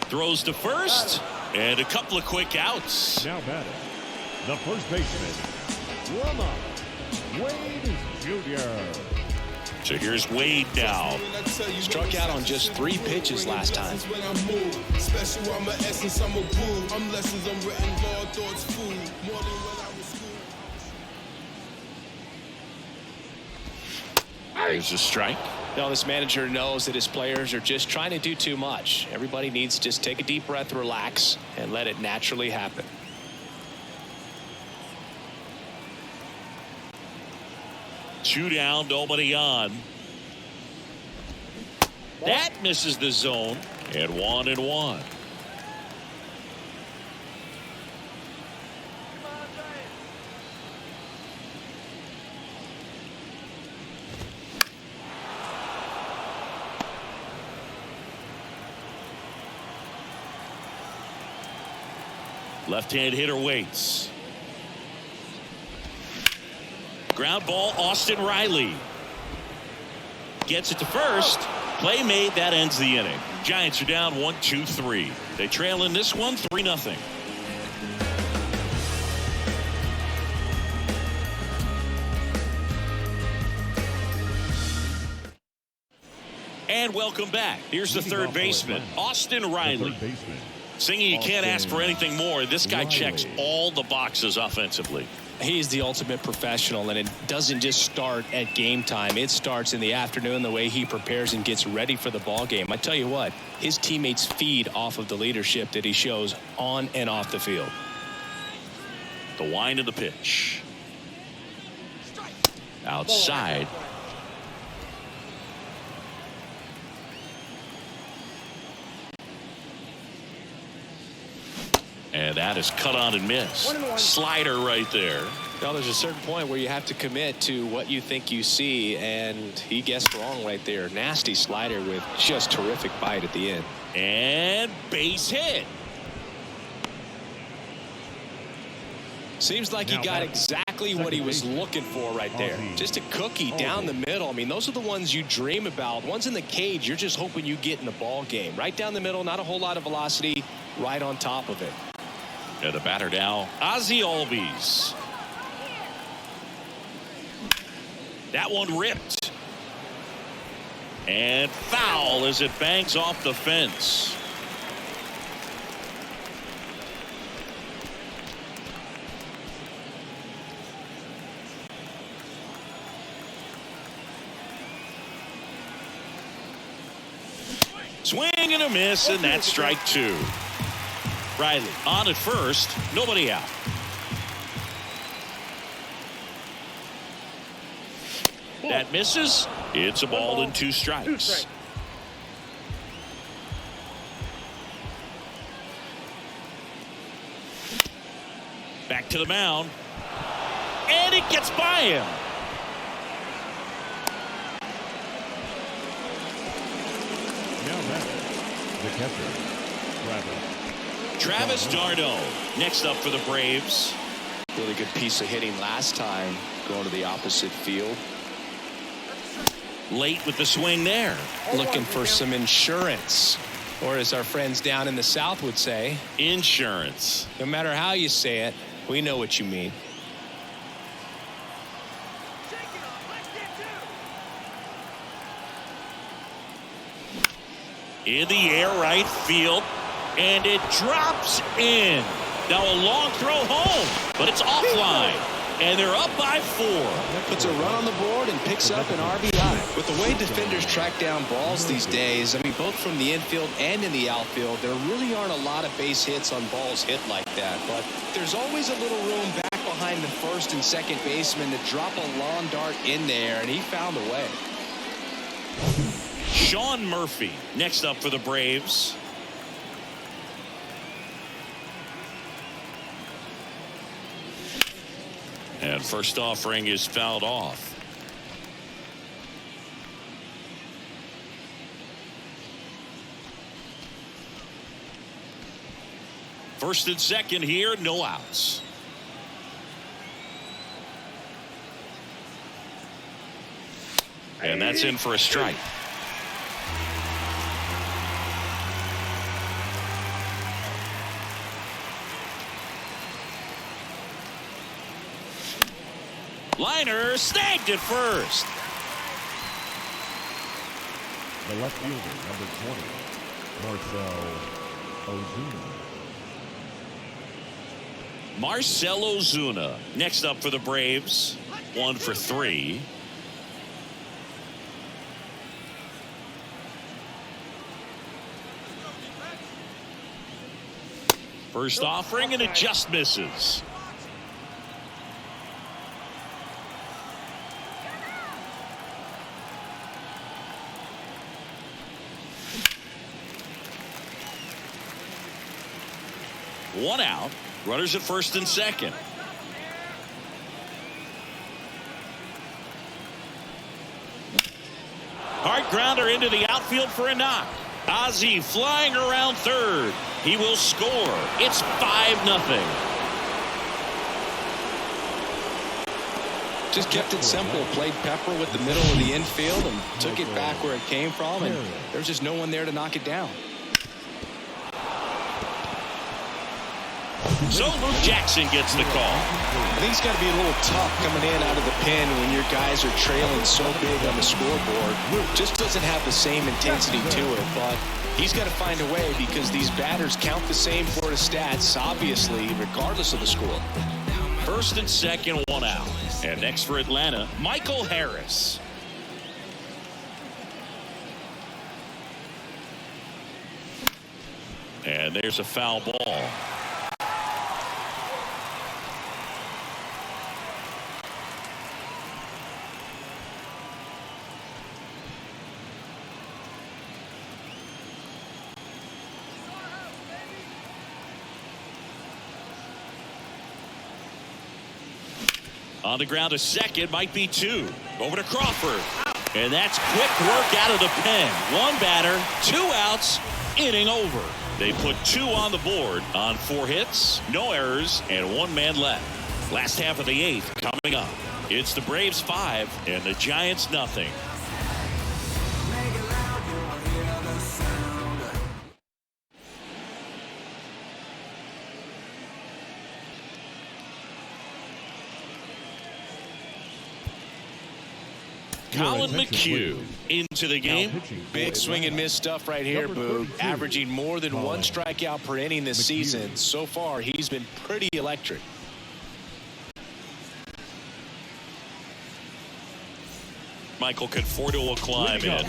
Throws to first, and a couple of quick outs. Now batting, the first baseman, Wade Jr. So here's Wade now. Struck out on just 3 pitches last time. There's a strike. No, this manager knows that his players are just trying to do too much. Everybody needs to just take a deep breath, relax, and let it naturally happen. Two down, nobody on. That misses the zone, and 1-1. Left-hand hitter waits. Ground ball, Austin Riley. Gets it to first. Play made. That ends the inning. Giants are down 1-2-3. They trail in this one 3-0. And welcome back. Here's the third baseman, Austin Riley. Singing, you can't ask for anything more. This guy checks all the boxes offensively. He's the ultimate professional, and it doesn't just start at game time. It starts in the afternoon, the way he prepares and gets ready for the ball game. I tell you what, his teammates feed off of the leadership that he shows on and off the field. The wind of the pitch. Outside. And that is cut on and missed. Slider right there. Well, there's a certain point where you have to commit to what you think you see, and he guessed wrong right there. Nasty slider with just terrific bite at the end. And base hit. Seems like he got exactly what he was looking for right there. Just a cookie down the middle. I mean, those are the ones you dream about. Ones in the cage, you're just hoping you get in the ball game. Right down the middle, not a whole lot of velocity, right on top of it. And the batter now, Ozzie Albies. That one ripped. And foul as it bangs off the fence. Swing and a miss, and that's strike two. Riley on at first, nobody out. That misses. It's a ball and two strikes. Back to the mound. And it gets by him. Now back, the catcher, Travis d'Arnaud next up for the Braves. Really good piece of hitting last time, going to the opposite field. Late with the swing there. Looking for some insurance, or as our friends down in the South would say, Insurance. no matter how you say it, we know what you mean. In the air, right field, and it drops in. Now a long throw home, but it's offline, and they're up by 4. Puts a run on the board and picks up an RBI. With the way defenders track down balls these days, I mean, both from the infield and in the outfield, there really aren't a lot of base hits on balls hit like that. But there's always a little room back behind the first and second baseman to drop a lawn dart in there, and he found a way. Sean Murphy next up for the Braves. And first offering is fouled off. First and second here, no outs. And that's in for a strike. Liner snagged at first. the left fielder, number 20, Marcell Ozuna. Marcell Ozuna next up for the Braves. 1 for 3. First offering, and it just misses. One out. Runners at first and second. Hard grounder into the outfield for a knock. Ozzie flying around third. He will score. It's 5-0. Just kept it simple. Played pepper with the middle of the infield and took it back where it came from, and there's just no one there to knock it down. So Luke Jackson gets the call. I think it's got to be a little tough coming in out of the pen when your guys are trailing so big on the scoreboard. Just doesn't have the same intensity to it, but he's got to find a way because these batters count the same for his stats, obviously, regardless of the score. First and second, one out. And next for Atlanta, Michael Harris. And there's a foul ball. On the ground, a second, might be two. Over to Crawford. And that's quick work out of the pen. One batter, 2 outs, inning over. They put 2 on the board on 4 hits, no errors, and 1 man left. Last half of the 8th coming up. It's the Braves 5 and the Giants nothing. Colin McHugh into the game. Big swing and miss stuff right here, Boog. Averaging more than 1 strikeout per inning this season. So far, he's been pretty electric. Michael Conforto will climb in.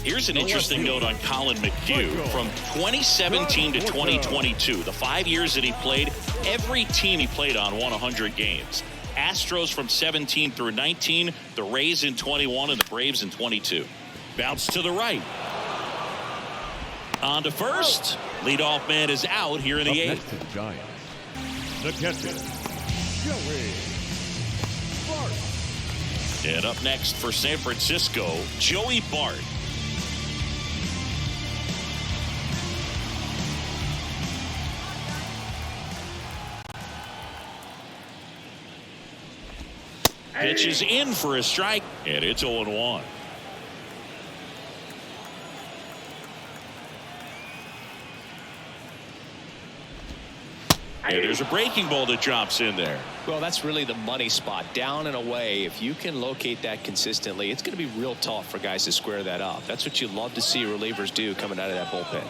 Here's an interesting note on Colin McHugh. From 2017 to 2022, the 5 years that he played, every team he played on won 100 games. Astros from 17 through 19, the Rays in 21, and the Braves in 22. Bounce to the right. On to first. Leadoff man is out here in the 8th. Giants. The catcher, Joey Bart. And up next for San Francisco, Joey Bart. Pitch is in for a strike, and it's 0-1. And there's a breaking ball that drops in there. Well, that's really the money spot. Down and away. If you can locate that consistently, it's going to be real tough for guys to square that up. That's what you love to see relievers do coming out of that bullpen.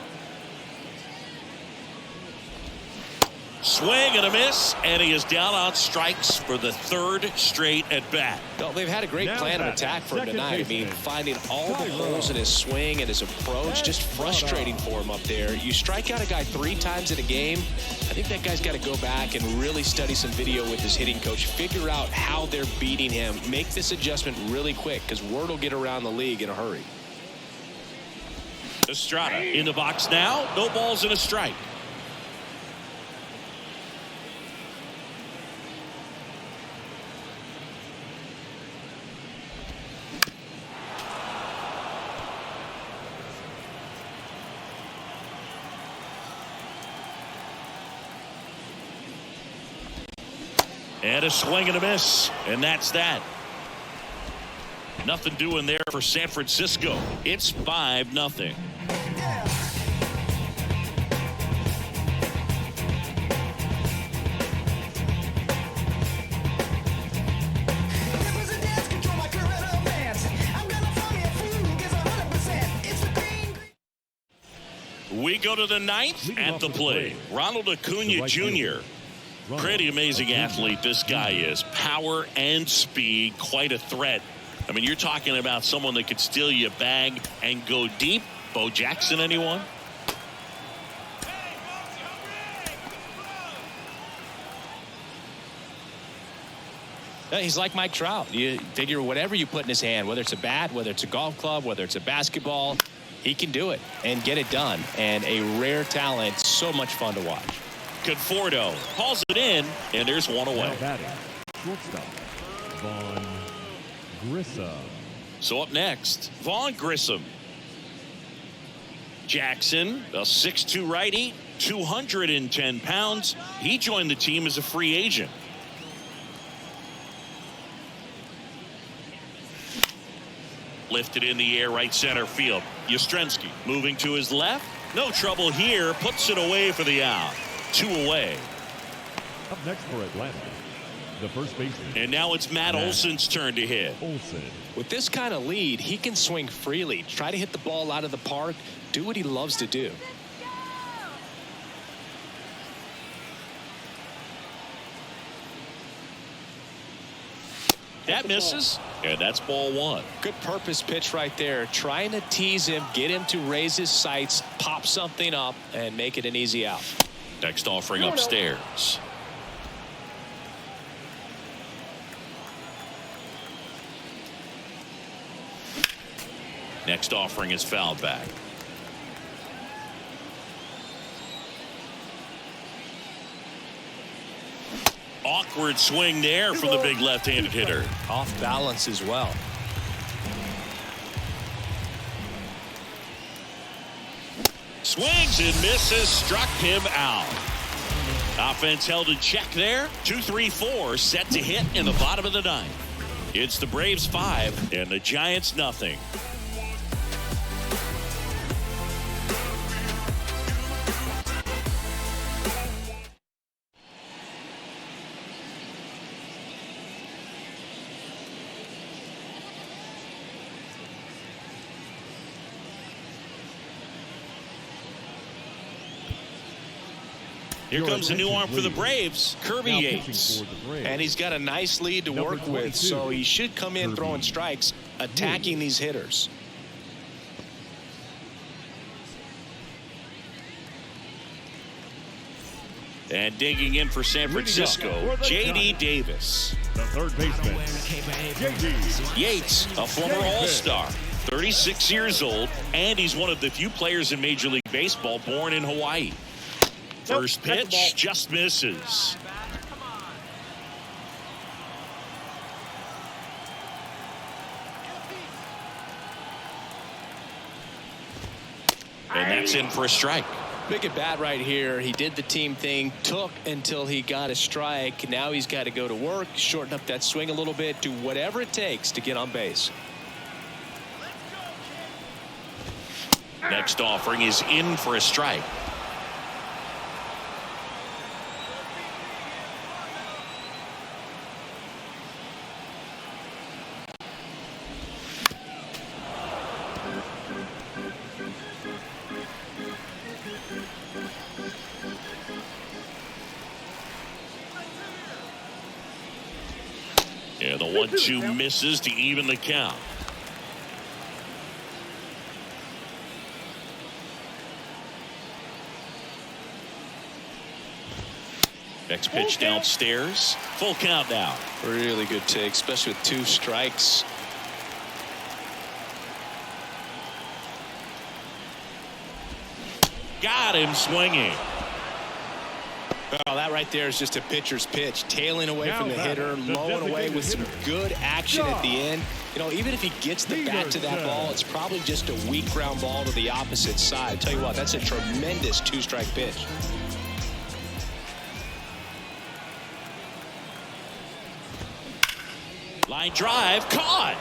Swing and a miss, and he is down on strikes for the 3rd straight at bat. Well, they've had a great plan of attack for him tonight. I mean, finding all the holes in his swing and his approach, just frustrating for him up there. You strike out a guy 3 times in a game, I think that guy's got to go back and really study some video with his hitting coach, figure out how they're beating him, make this adjustment really quick, because word will get around the league in a hurry. Estrada in the box now, no balls and a strike. And a swing and a miss, and that's that. Nothing doing there for San Francisco. It's 5-0. We go to the 9th at the plate. Ronald Acuna Jr. Pretty amazing athlete this guy is. Power and speed, quite a threat. I mean, you're talking about someone that could steal you a bag and go deep. Bo Jackson, anyone? He's like Mike Trout. You figure whatever you put in his hand, whether it's a bat, whether it's a golf club, whether it's a basketball, he can do it and get it done. And a rare talent, so much fun to watch. Conforto hauls it in, and there's one away. Now batting, shortstop, Vaughn Grissom. So up next, Vaughn Grissom. Jackson, a 6'2" righty, 210 pounds. He joined the team as a free agent. Lifted in the air, right center field. Yastrzemski moving to his left. No trouble here. Puts it away for the out. 2 away. Up next for Atlanta, the first baseman. And now it's Matt Olson's turn to hit. Olson. With this kind of lead, he can swing freely, try to hit the ball out of the park, do what he loves to do. That misses, and that's ball one. Good purpose pitch right there. Trying to tease him, get him to raise his sights, pop something up, and make it an easy out. Next offering upstairs. Next offering is fouled back. Awkward swing there from the big left-handed hitter. Off balance as well. Swings and misses, struck him out. Offense held in check there. 2-3-4 set to hit in the bottom of the ninth. It's the Braves 5 and the Giants nothing. Here comes a new arm for the Braves, Kirby Yates. And he's got a nice lead to work with, so he should come in throwing strikes, attacking these hitters. And digging in for San Francisco, J.D. Davis. The third baseman, J.D. Yates, a former All-Star, 36 years old, and he's one of the few players in Major League Baseball born in Hawaii. First pitch just misses. And that's in for a strike. Big at bat right here. He did the team thing, took until he got a strike. Now he's got to go to work, shorten up that swing a little bit, do whatever it takes to get on base. Next offering is in for a strike. And the 1-2 misses to even the count. Next pitch downstairs. Full count now. Really good take, especially with 2 strikes. Got him swinging. Well, that right there is just a pitcher's pitch, tailing away from the hitter, mowing away with some good action at the end. You know, even if he gets the bat to that ball, it's probably just a weak ground ball to the opposite side. I tell you what, that's a tremendous 2-strike pitch. Line drive, caught.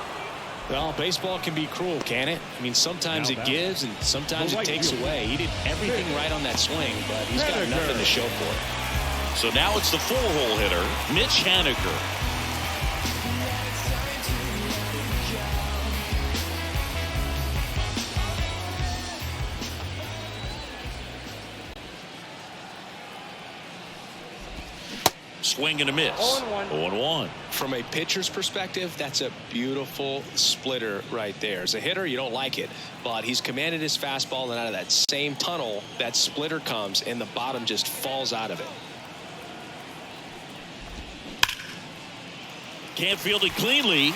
Well, baseball can be cruel, can it? I mean, sometimes it gives and sometimes it takes away. He did everything right on that swing, but he's got nothing to show for it. So now it's the 4-hole hitter, Mitch Haniger. Swing and a miss. 0-1. From a pitcher's perspective, that's a beautiful splitter right there. As a hitter, you don't like it, but he's commanded his fastball, and out of that same tunnel, that splitter comes, and the bottom just falls out of it. Can't field it cleanly.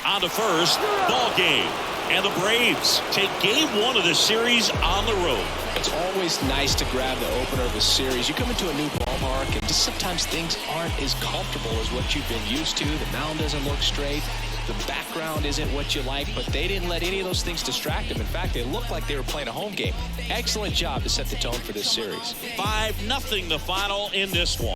On to first. Ball game. And the Braves take game 1 of the series on the road. It's always nice to grab the opener of a series. You come into a new ballpark, and just sometimes things aren't as comfortable as what you've been used to. The mound doesn't look straight. The background isn't what you like, but they didn't let any of those things distract them. In fact, they looked like they were playing a home game. Excellent job to set the tone for this series. 5-0 the final in this one.